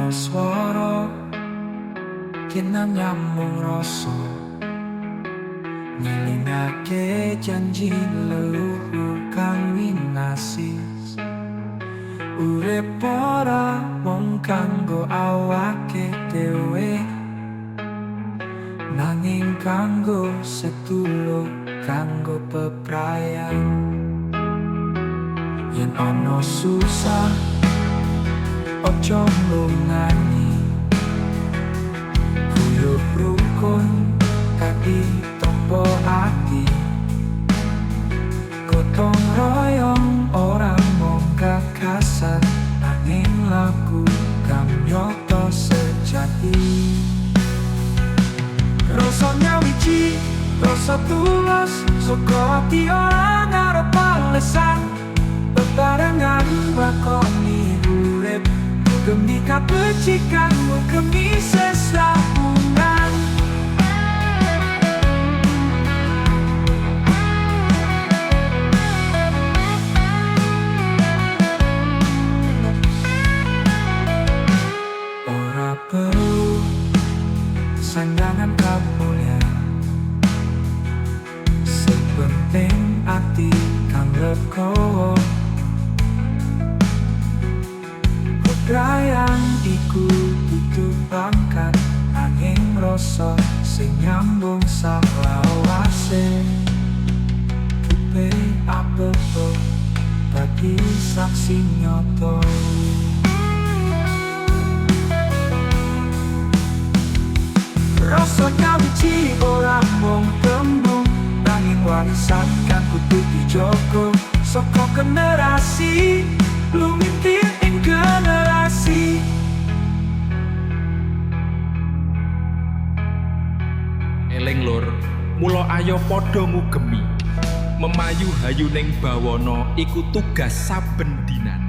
ana swara kenang nyambung rasa ngilingake janji leluhur kang winasis. Urip ora mung kanggo awake dhewe, nanging kanggo sedulur, kanggo peprayan. Yen ana susah ojo nglungani, guyub rukun kaki tombo ati, gotong royong orang mung gagasan, nanging laku kang nyoto sejati. Rasa nyawiji, rasa tulus, saka ati ora ngarep balesan. Bebarengan bakoni urip, gemi kabecikanmu, gemi sesamungan. Ora perlu sanggangan kamulian, sepenting ati kang legowo. Rayang iku dudu pangkat, angin rasa sing nyambung salawase. Kupe apepo dadi saksi nyoto. Rasa nyawiji ora mung tembung, nanging warisan kang kudu dijogo saka generasi lumitir ing generasi. Eling lur, mula ayo padha ngugemi, memayu hayuning bawana iku tugas saben dinane.